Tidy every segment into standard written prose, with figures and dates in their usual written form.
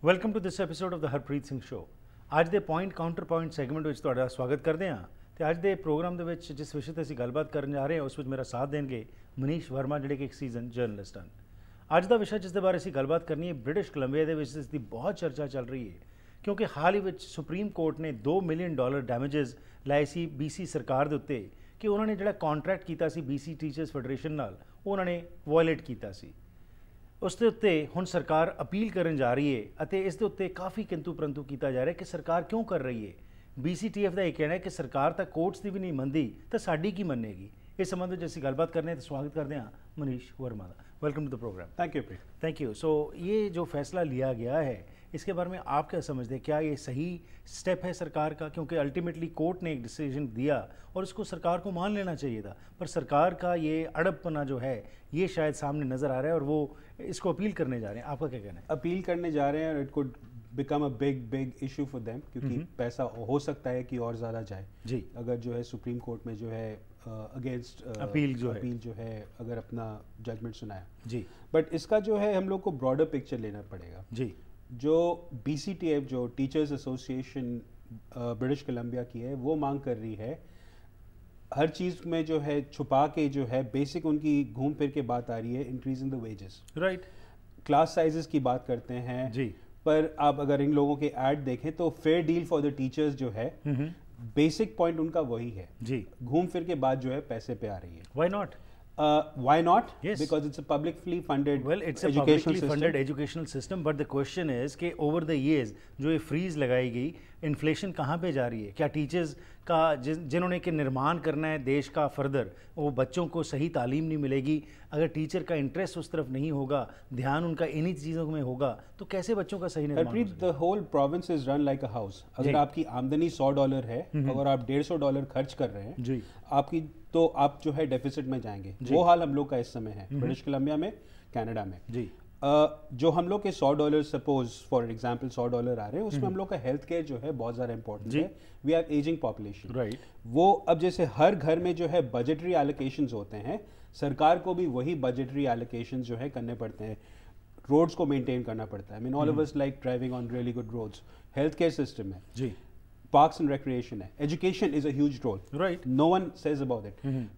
Welcome to this episode of the Harpreet Singh show. ਅੱਜ ਦੇ point counter point segment ਵਿੱਚ ਤੁਹਾਡਾ ਸਵਾਗਤ ਕਰਦੇ ਹਾਂ ਤੇ ਅੱਜ ਦੇ ਪ੍ਰੋਗਰਾਮ ਦੇ ਵਿੱਚ ਜਿਸ ਵਿਸ਼ੇ ਤੇ ਅਸੀਂ ਗੱਲਬਾਤ ਕਰਨ ਜਾ ਰਹੇ ਹਾਂ ਉਸ ਵਿੱਚ ਮੇਰਾ ਸਾਥ ਦੇਣਗੇ ਮਨੀਸ਼ ਵਰਮਾ, ਜਿਹੜੇ ਕਿ ਇੱਕ ਸੀਜ਼ਨ ਜਰਨਲਿਸਟ ਹਨ। ਅੱਜ ਦਾ ਵਿਸ਼ਾ ਜਿਸ ਦੇ ਬਾਰੇ ਅਸੀਂ ਗੱਲਬਾਤ ਕਰਨੀ ਹੈ, ਬ੍ਰਿਟਿਸ਼ ਕੋਲੰਬੀਆ ਦੇ ਵਿੱਚ ਇਸ ਦੀ ਬਹੁਤ ਚਰਚਾ ਚੱਲ ਰਹੀ ਹੈ ਕਿਉਂਕਿ ਹਾਲ ਹੀ ਵਿੱਚ ਸੁਪਰੀਮ ਕੋਰਟ ਨੇ $2 ਮਿਲੀਅਨ ਡੈਮੇਜਸ ਲਾਏ ਸੀ BC ਸਰਕਾਰ ਦੇ ਉੱਤੇ ਕਿ ਉਹਨਾਂ ਨੇ ਜਿਹੜਾ ਕੰਟਰੈਕਟ ਕੀਤਾ ਸੀ BC ਟੀਚਰਸ ਫੈਡਰੇਸ਼ਨ ਨਾਲ, ਉਹ ਉਹਨਾਂ ਨੇ ਵਾਇਲੇਟ ਕੀਤਾ ਸੀ। ਉਸ ਦੇ ਉੱਤੇ ਹੁਣ ਸਰਕਾਰ ਅਪੀਲ ਕਰਨ ਜਾ ਰਹੀ ਹੈ ਅਤੇ ਇਸ ਦੇ ਉੱਤੇ ਕਾਫੀ ਕਿੰਤੂ ਪਰੰਤੂ ਕੀਤਾ ਜਾ ਰਿਹਾ ਕਿ ਸਰਕਾਰ ਕਿਉਂ ਕਰ ਰਹੀ ਹੈ। BCTF ਦਾ ਇਹ ਕਹਿਣਾ ਹੈ ਕਿ ਸਰਕਾਰ ਤਾਂ ਕੋਰਟਸ ਦੀ ਵੀ ਨਹੀਂ ਮੰਨਦੀ ਤਾਂ ਸਾਡੀ ਕੀ ਮੰਨੇਗੀ। ਇਸ ਸੰਬੰਧ ਵਿੱਚ ਅਸੀਂ ਗੱਲਬਾਤ ਕਰਨੇ हैं तो स्वागत करते हैं मनीष वर्मा का। Welcome to the program. Thank you. Thank you. So ये जो फैसला लिया गया है इसके बारे में आप क्या समझते हैं, क्या ये सही स्टेप है सरकार का? क्योंकि अल्टीमेटली कोर्ट ने एक डिसीजन दिया और इसको सरकार को मान लेना चाहिए था, पर सरकार का ये अड़बपना जो है ये शायद सामने नज़र आ रहा है और वो इसको अपील करने जा रहे हैं। आपका क्या कहना है? अपील करने जा रहे हैं और it could become a big issue for them, क्योंकि पैसा हो सकता है कि और ज़्यादा जाए जी, अगर जो है सुप्रीम कोर्ट में जो है अगेंस्ट अपील जो है अगर अपना जजमेंट सुनाया जी। बट इसका जो है हम लोग को ब्रॉडर पिक्चर लेना पड़ेगा जी। जो BCTF जो टीचर्स एसोसिएशन ब्रिटिश कोलंबिया की है वो मांग कर रही है, हर चीज़ में जो है छुपा के जो है बेसिक उनकी घूम फिर के बात आ रही है increasing the wages, right. Class sizes की बात करते हैं जी, पर आप अगर इन लोगों के ऐड देखें तो fair deal for the teachers जो है बेसिक पॉइंट उनका वही है जी। घूम फिर के बाद जो है पैसे पे आ रही है। Why not? Why not? Yes. Because it's a publicly funded it's a publicly funded educational system, but the question is कि over the years जो ये फ्रीज लगाई गई, इन्फ्लेशन कहाँ पे जा रही है? क्या टीचर्स का जिन्होंने कि निर्माण करना है देश का फर्दर, वो बच्चों को सही तालीम नहीं मिलेगी? अगर टीचर का इंटरेस्ट उस तरफ नहीं होगा, ध्यान उनका इन्हीं चीज़ों में होगा, तो कैसे बच्चों का सही निर्माण होगा? The whole province is run like a house. अगर आपकी आमदनी $100 है और आप $150 खर्च कर रहे हैं जी, आपकी तो आप जो है डेफिसिट में जाएंगे। वो हाल हम लोग का इस समय है ब्रिटिश कोलंबिया में, कनाडा में जी। जो हम लोग के $100 सपोज फॉर एग्जांपल $100 आ रहे हैं, उसमें हम लोग का हेल्थ केयर जो है बहुत ज़्यादा इंपॉर्टेंट है। We have aging population, right. वो अब जैसे हर घर में जो है बजटरी एलोकेशंस होते हैं, सरकार को भी वही बजटरी एलोकेशंस जो है करने पड़ते हैं। रोड्स को मेंटेन करना पड़ता है। I mean all of us like driving on really good roads. Health care system है जी, पार्क्स एंड रिक्रिएशन है, education is a huge role, right. No one says about it,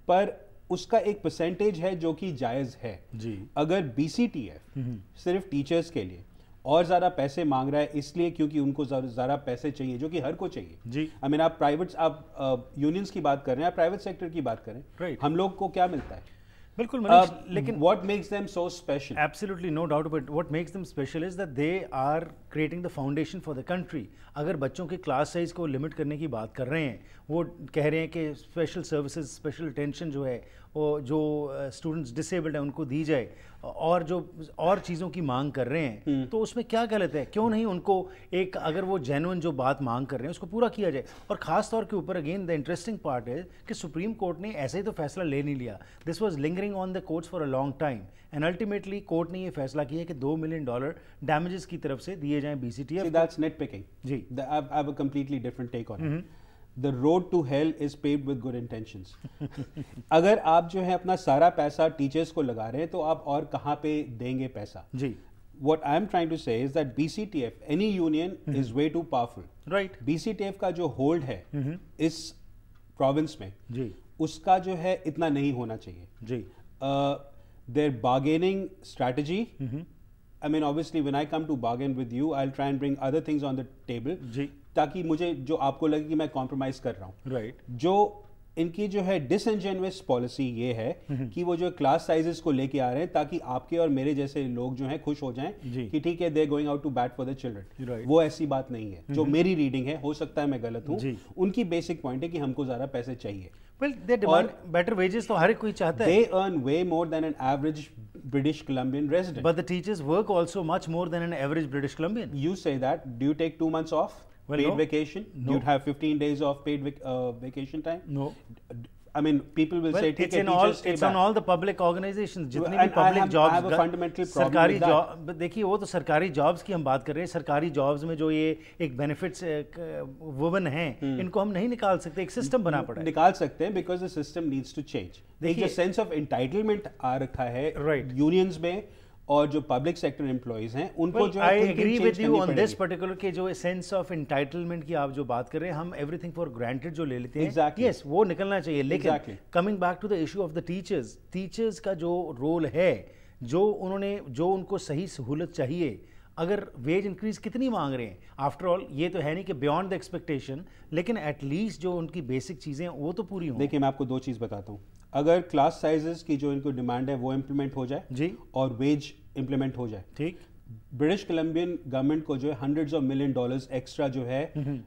पर उसका एक परसेंटेज है जो कि जायज़ है जी। अगर BCTF सिर्फ टीचर्स के लिए और ज़्यादा पैसे मांग रहा है इसलिए क्योंकि उनको ज़्यादा पैसे चाहिए जो कि हर को चाहिए जी। आई मीन आप यूनियंस की बात कर रहे हैं, आप प्राइवेट सेक्टर की बात करें, राइट। हम लोग को क्या मिलता है? बिल्कुल मनीष, लेकिन what makes them so special? Absolutely no doubt about it. What makes them special is that they are creating the foundation for the country. अगर बच्चों के क्लास साइज़ को लिमिट करने की बात कर रहे हैं, वो कह रहे हैं कि स्पेशल सर्विसेज, स्पेशल अटेंशन जो है वो जो स्टूडेंट्स डिसेबल्ड हैं उनको दी जाए, और जो और चीज़ों की मांग कर रहे हैं, तो उसमें क्या गलत है? क्यों नहीं उनको एक, अगर वो जेन्युइन जो बात मांग कर रहे हैं उसको पूरा किया जाए? और ख़ास तौर के ऊपर अगेन द इंटरेस्टिंग पार्ट है कि सुप्रीम कोर्ट ने ऐसे ही तो फैसला ले नहीं लिया। This was lingering on the courts for a long time and ultimately court ने ये फैसला किया कि $2 मिलियन डैमेजेस की तरफ से दिए जाएं BCTF। See, that's nitpicking. Ji. I have a completely different take on it. The road to hell is paved with good intentions. अगर आप जो है अपना सारा पैसा टीचर्स को लगा रहे हैं तो आप और कहाँ पे देंगे पैसा? जी। What I'm trying to say is that BCTF, any union is way too powerful. Right. BCTF का जो होल्ड है इस प्रोविंस में जी, उसका जो है इतना नहीं होना चाहिए जी। their bargaining strategy, I mean obviously when I come to bargain with you I'll try and bring other things on the table जी, ताकि मुझे जो आपको लगे कि मैं कॉम्प्रोमाइज कर रहा हूँ। राइट। जो इनकी जो है डिसइंजेन्युअस पॉलिसी ये है कि वो जो क्लास साइजेस को लेके आ रहे हैं ताकि आपके और मेरे जैसे लोग जो हैं खुश हो जाएं कि ठीक है, they going out to bat for the children. वो ऐसी बात नहीं है, जो मेरी रीडिंग है, हो सकता है मैं गलत हूँ। उनकी बेसिक पॉइंट है कि हमको ज़्यादा पैसे चाहिए। Well, they demand better wages, तो हर कोई चाहता है। They earn way more than an average British Columbian resident. But the teachers work also much more than an average British Columbian. You say that. Do you take 2 months off? Well, paid no. vacation? No. You'd have 15 days of paid vacation time? No. I mean, people will say, it's on all the public organizations, जितनी भी public jobs, सरकारी job, देखिए वो तो सरकारी jobs की हम बात कर रहे हैं, सरकारी jobs में जो ये एक benefits woven हैं, इनको हम नहीं निकाल सकते, एक system बना पड़ा है. निकाल सकते हैं because the system needs to change. एक जो sense of entitlement आ रखा है unions में और जो पब्लिक सेक्टर एम्प्लॉइज हैं उनको जो I agree with you on this particular के जो सेंस ऑफ एंटाइटलमेंट की आप जो बात कर रहे हैं, हम एवरीथिंग फॉर ग्रांटेड जो ले लेते हैं, यस वो निकलना चाहिए, लेकिन coming back to the issue of the teachers का जो रोल है, जो उनको सही सहूलत चाहिए, अगर वेज इंक्रीज कितनी मांग रहे हैं, आफ्टर ऑल ये तो है नहीं कि बियॉन्ड द एक्सपेक्टेशन, लेकिन एटलीस्ट जो उनकी बेसिक चीजें वो तो पूरी हों. देखिए मैं आपको दो चीज बताता हूँ, अगर क्लास साइजेस की जो इनको डिमांड है वो इम्प्लीमेंट हो जाए जी और वेज इम्प्लीमेंट हो जाए, ठीक, ब्रिटिश कोलंबियन गवर्नमेंट को जो है $100 of millions एक्स्ट्रा जो है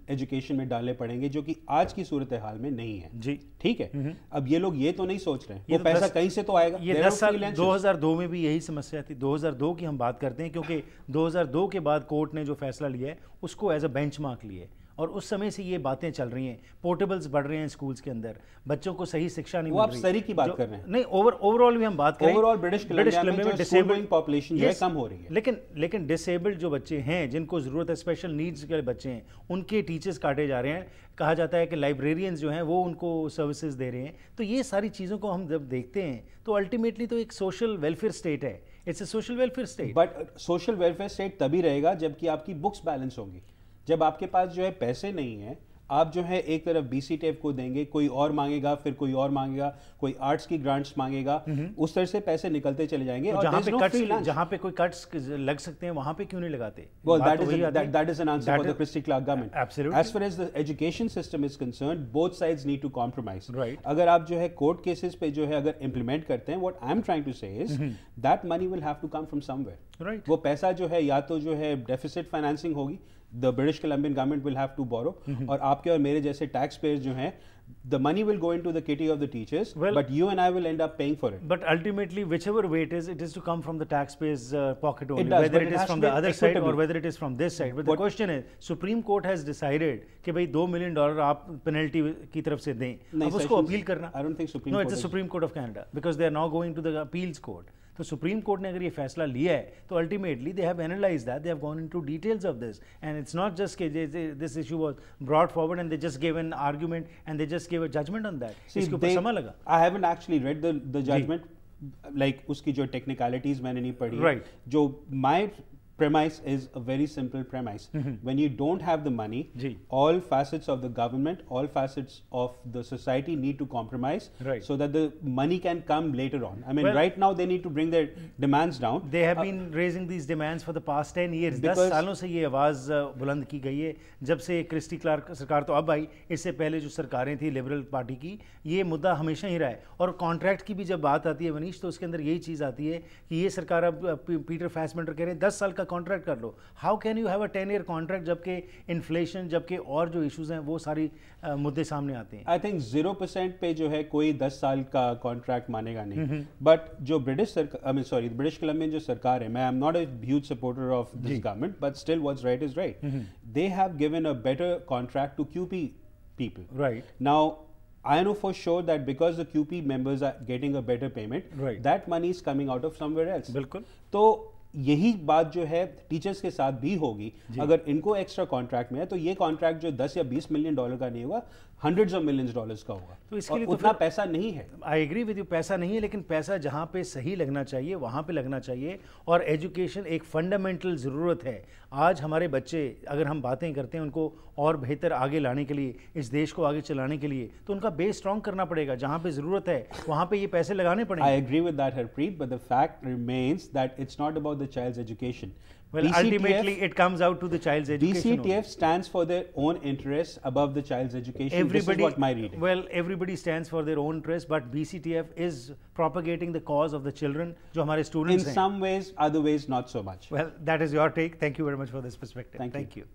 एजुकेशन में डालने पड़ेंगे, जो कि आज की सूरत हाल में नहीं है जी, ठीक है. अब ये लोग ये तो नहीं सोच रहे हैं वो पैसा कहीं से तो आएगा. ये 10 साल 2002 में भी यही समस्या थी. 2002 की हम बात करते हैं क्योंकि 2002 के बाद कोर्ट ने जो फैसला लिया है उसको एज अ बेंचमार्क लिया है, और उस समय से ये बातें चल रही हैं, पोर्टेबल्स बढ़ रहे हैं स्कूल्स के अंदर, बच्चों को सही शिक्षा नहीं मिल रही. आप सरी की बात कर रहे हैं? नहीं, ओवरऑल भी हम बात करें, ओवरऑल ब्रिटिश कोलंबिया में डिसेबल्ड पॉपुलेशन जो है कम हो रही है, लेकिन डिसेबल्ड जो बच्चे हैं, जिनको जरूरत है, स्पेशल नीड्स के बच्चे हैं, उनके टीचर्स काटे जा रहे हैं. कहा जाता है कि लाइब्रेरियंस जो हैं वो उनको सर्विसेज दे रहे हैं. तो ये सारी चीज़ों को हम जब देखते हैं तो अल्टीमेटली तो एक सोशल वेलफेयर स्टेट है, it's a social welfare state. But social welfare state तभी रहेगा जबकि आपकी बुक्स बैलेंस होंगी. जब आपके पास जो है पैसे नहीं है, आप जो है एक तरफ BCTF को देंगे, कोई और मांगेगा, फिर कोई और मांगेगा, कोई आर्ट्स की ग्रांट्स मांगेगा, उस तरह से पैसे निकलते चले जाएंगे. और जहां पे कोई कट्स लग सकते हैं वहां पे क्यों नहीं लगाते? Well, that is an answer for the Christy Clark government. Absolutely. As far as the education system is concerned, both sides need to compromise. Right. अगर आप जो है कोर्ट केसेस पे जो है अगर इम्प्लीमेंट करते हैं, what I'm trying to say is that money will have to come from somewhere. Right. वो पैसा जो है या तो जो है डेफिसिट फाइनेंसिंग होगी, the British Columbian government will have to borrow, और आपके और मेरे जैसे टैक्स पेयर्स जो हैं, the money will go into the kitty of the teachers, but you and I will end up paying for it. But ultimately, whichever way it is to come from the taxpayers' pocket only, whether it is from the other side or whether it is from this side. But the question is, Supreme Court has decided कि भाई $2 million आप penalty की तरफ से दें. अब उसको appeal करना. I don't think Supreme Court. No, it's the Supreme Court of Canada because they are now going to the appeals court. तो सुप्रीम कोर्ट ने अगर ये फैसला लिया है तो ultimately they have analysed that, they have gone into details of this, and it's not just कि this issue was brought forward and they just give an argument and they just give a judgement on that. इसके ऊपर समय लगा. I haven't actually read the judgement, like उसकी जो technicalities मैंने नहीं पढ़ी. राइट. जो my premise is a very simple premise. When you don't have the money, all facets of the government, all facets of the society need to compromise, so that the money can come later on. I mean, right now they need to bring their demands down. They have been raising these demands for the past 10 years. 10 सालों से ये आवाज़ बुलंद की गई है. जब से क्रिस्टी क्लार्क सरकार तो अब आई, इससे पहले जो सरकारें थी लिबरल पार्टी की, ये मुद्दा हमेशा ही रहा है. और कॉन्ट्रैक्ट की भी जब बात आती है मनीष, तो उसके अंदर यही चीज़ आती है कि ये सरकार अब पीटर फैसमेंटर कह रहे हैं 10 साल का कॉन्ट्रैक्ट कर लो. How can you have a 10-year contract जबकि इन्फ्लेशन, जबकि और जो इश्यूज हैं वो सारी मुद्दे सामने आते हैं. आई थिंक 0% पे जो है कोई 10 साल का कॉन्ट्रैक्ट मानेगा नहीं. बट जो ब्रिटिश कोलंबियन जो सरकार है, मैं I am not a huge supporter of this government, but still what's right is right. They have given a better contract to QP people. Right. Now I know for sure that because the QP members are getting a better payment, that money is coming out of somewhere else. बिल्कुल. तो यही बात जो है teachers के साथ भी होगी. अगर इनको एक्स्ट्रा कॉन्ट्रैक्ट में है तो ये कॉन्ट्रैक्ट जो 10 या 20 मिलियन डॉलर का नहीं होगा, $100s of millions का होगा. तो इसके लिए उतना पैसा नहीं है. आई एग्री विद यू, पैसा नहीं है, लेकिन पैसा जहाँ पे सही लगना चाहिए वहाँ पे लगना चाहिए. और एजुकेशन एक फंडामेंटल ज़रूरत है. आज हमारे बच्चे, अगर हम बातें करते हैं उनको और बेहतर आगे लाने के लिए, इस देश को आगे चलाने के लिए, तो उनका बेस स्ट्रॉन्ग करना पड़ेगा. जहाँ पे ज़रूरत है वहाँ पे ये पैसे लगाने पड़ेंगे. I agree with that Harpreet, but the fact remains that it's not about the child's education. Well, ultimately it comes out to the child's education. BCTF stands for their own interests above the child's education. This is what my reading. Well, everybody stands for their own interests, but BCTF is propagating the cause of the children, जो हमारे students हैं. In some ways, other ways not so much. Well, that is your take. Thank you very much for this perspective. Thank you.